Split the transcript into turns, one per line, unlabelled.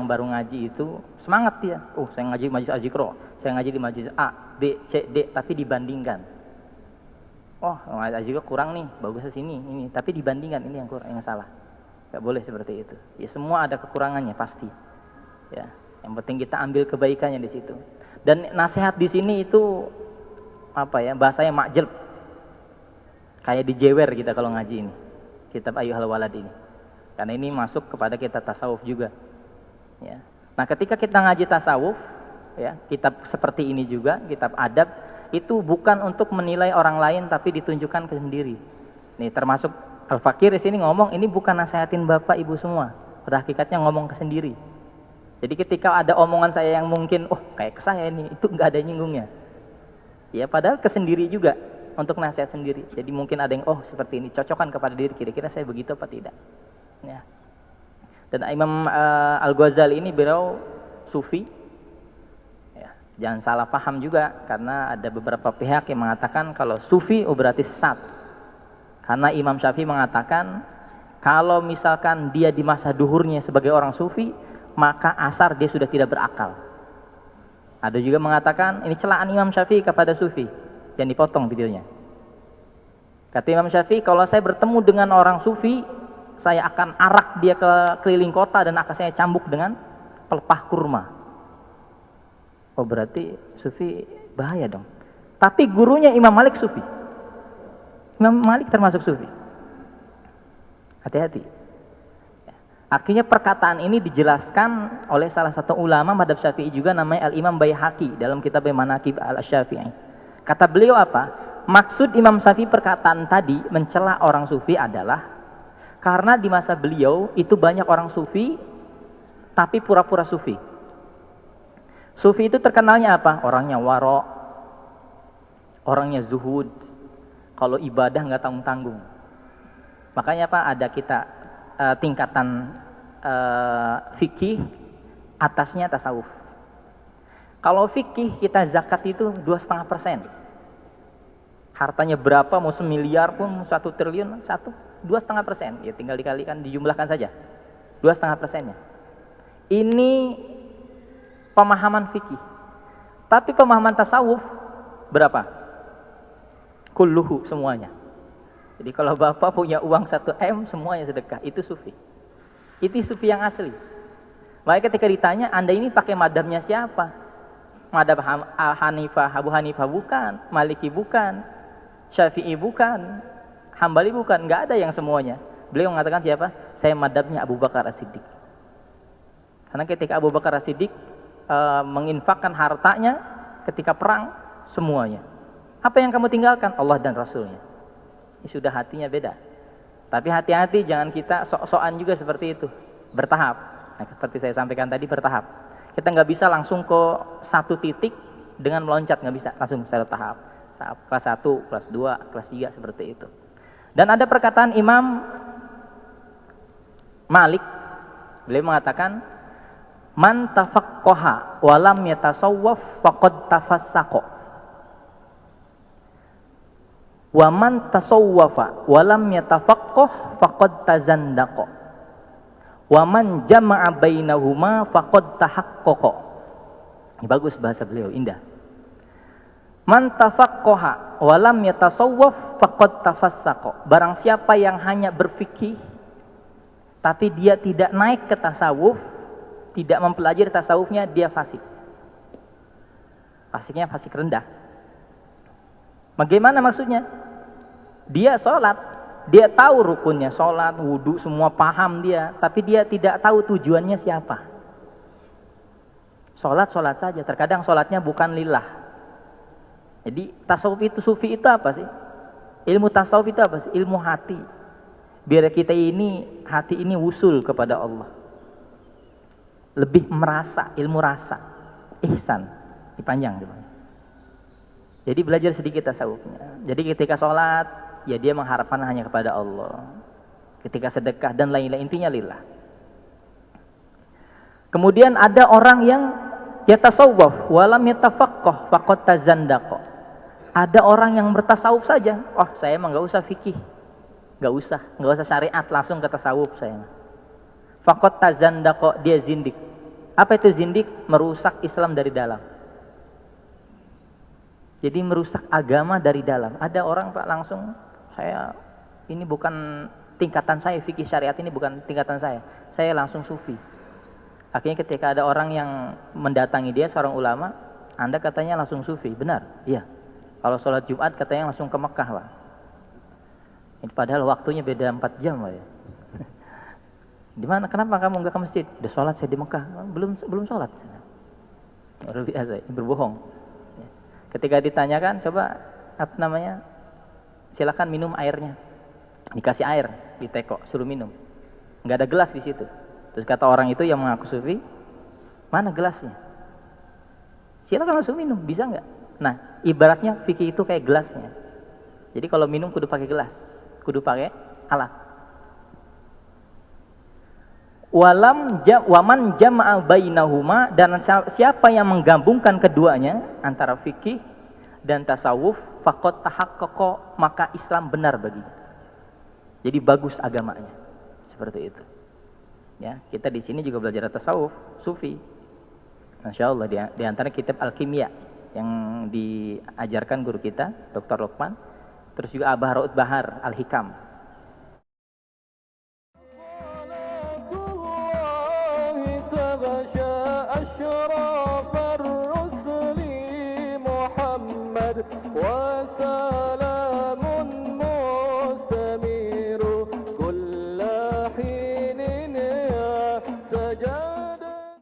yang baru ngaji itu semangat dia. Oh, saya ngaji di majelis Al-Zikro, saya ngaji di majelis A, B, C, D, tapi dibandingkan. Oh, majelis Al-Zikro kurang nih, bagusnya sini, ini. Tapi dibandingkan, ini yang kurang, yang salah. Gak boleh seperti itu. Ya semua ada kekurangannya pasti. Ya, yang penting kita ambil kebaikannya di situ. Dan nasihat di sini itu apa ya? Bahasanya makjel. Kayak dijewer kita kalau ngaji ini. Kitab Ayyuhal Walad ini. Karena ini masuk kepada kitab tasawuf juga. Ya. Nah, ketika kita ngaji tasawuf, ya, kitab seperti ini juga, kitab adab, itu bukan untuk menilai orang lain tapi ditunjukkan ke sendiri. Nih, termasuk Al-Fakir di sini ngomong, ini bukan nasihatin Bapak Ibu semua. Pada hakikatnya ngomong ke sendiri. Jadi ketika ada omongan saya yang mungkin, oh kayak ke saya ini, itu nggak ada nyinggungnya. Ya, padahal ke sendiri juga, untuk nasihat sendiri. Jadi mungkin ada yang, oh seperti ini, cocokkan kepada diri, kira-kira saya begitu apa tidak. Ya. Dan Imam Al-Ghazali ini beliau sufi. Ya, jangan salah paham juga, karena ada beberapa pihak yang mengatakan kalau sufi berarti sesat. Karena Imam Syafi'i mengatakan kalau misalkan dia di masa duhurnya sebagai orang sufi, maka asar dia sudah tidak berakal. Ada juga mengatakan ini celaan Imam Syafi'i kepada sufi, yang dipotong videonya. Kata Imam Syafi'i, kalau saya bertemu dengan orang sufi, saya akan arak dia ke keliling kota dan akan saya cambuk dengan pelepah kurma. Oh berarti sufi bahaya dong. Tapi gurunya Imam Malik sufi. Imam Malik termasuk sufi. Hati-hati. Akhirnya perkataan ini dijelaskan oleh salah satu ulama madhab Syafi'i juga, namanya Al-Imam Baihaqi, dalam kitab Manaqib Al-Syafi'i. Kata beliau apa? Maksud Imam Syafi'i perkataan tadi mencela orang sufi adalah karena di masa beliau itu banyak orang sufi tapi pura-pura sufi. Sufi itu terkenalnya apa? Orangnya waro, orangnya zuhud. Kalau ibadah nggak tanggung-tanggung. Makanya apa? Ada kita tingkatan fikih, atasnya tasawuf. Kalau fikih kita zakat itu 2,5%. Hartanya berapa, mau 1 miliar pun, 1 triliun, 2,5%. Ya tinggal dikalikan, dijumlahkan saja. 2,5%-nya. Ini pemahaman fikih. Tapi pemahaman tasawuf berapa? Kulluhu, semuanya. Jadi kalau Bapak punya uang 1 M, semuanya sedekah. Itu sufi. Itu sufi yang asli. Makanya ketika ditanya, Anda ini pakai madhabnya siapa? Madhab Abu Hanifah bukan, Maliki bukan, Syafi'i bukan, Hambali bukan, nggak ada yang semuanya. Beliau mengatakan siapa? Saya madhabnya Abu Bakar As-Siddiq. Karena ketika Abu Bakar As-Siddiq menginfakkan hartanya ketika perang, semuanya. Apa yang kamu tinggalkan? Allah dan Rasulnya. Ini sudah hatinya beda. Tapi hati-hati, jangan kita sok-sokan juga seperti itu, bertahap. Nah, seperti saya sampaikan tadi, bertahap. Kita nggak bisa langsung ke satu titik dengan meloncat, nggak bisa langsung secara tahap. Kelas 1, kelas 2, kelas 3 seperti itu. Dan ada perkataan Imam Malik, beliau mengatakan, man tafaqqaha wa lam yatasawwaf faqad tafassaqa. Wa man tasawwafa wa lam yatafaqqah faqad tazandaqa. Wa man jama'a bainahuma faqad tahaqqaqa. Ini bagus bahasa beliau, indah. Man tafaqqaha wa lam yatasawwaf faqad tafassaqa. Barang siapa yang hanya berfikih tapi dia tidak naik ke tasawuf, tidak mempelajari tasawufnya, dia fasik. Fasiknya fasik rendah. Bagaimana maksudnya? Dia sholat, dia tahu rukunnya sholat, wudhu, semua paham dia, tapi dia tidak tahu tujuannya siapa. Sholat saja, terkadang sholatnya bukan lillah. Jadi tasawuf itu, sufi itu apa sih? Ilmu tasawuf itu apa sih? Ilmu hati. Biar kita ini, hati ini wusul kepada Allah. Lebih merasa, ilmu rasa, ihsan, dipanjang. Jadi belajar sedikit tasawufnya. Jadi ketika sholat, ya dia mengharapkan hanya kepada Allah. Ketika sedekah dan lain-lain, intinya lillah. Kemudian ada orang yang yatasawwaf walam yatafaqqah faqad tazandaqa. Ada orang yang bertasawuf saja. Oh, saya emang enggak usah fikih. Enggak usah syariat, langsung ke tasawuf saya. Faqad tazandaqa, dia zindik. Apa itu zindik? Merusak Islam dari dalam. Jadi merusak agama dari dalam. Ada orang Pak langsung, saya ini bukan tingkatan saya, fikih syariat ini bukan tingkatan saya langsung sufi. Akhirnya ketika ada orang yang mendatangi dia, seorang ulama, Anda katanya langsung sufi, benar? Iya. Kalau sholat Jumat katanya langsung ke Mekah Pak. Padahal waktunya beda 4 jam Pak ya. Di mana? Kenapa kamu nggak ke masjid? Udah sholat saya di Mekah. Belum sholat. Luar biasa, berbohong. Ketika ditanyakan, coba apa namanya? Silakan minum airnya. Dikasih air di teko, suruh minum. Nggak ada gelas di situ. Terus kata orang itu yang mengaku sufi, mana gelasnya? Silakan langsung minum, bisa nggak? Nah, ibaratnya fikih itu kayak gelasnya. Jadi kalau minum kudu pakai gelas, kudu pakai alat. Waman jama'a bainahuma, dan siapa yang menggabungkan keduanya antara fikih dan tasawuf, faqad tahaqqaqa, maka Islam benar baginya. Jadi bagus agamanya. Seperti itu. Ya, kita di sini juga belajar tasawuf, sufi. Masya Allah, di antara kitab Al-Kimia yang diajarkan guru kita, Dr. Luqman, terus juga Abaharut Bahar Al-Hikam.
وسلام مستمر كل حين يا سجاد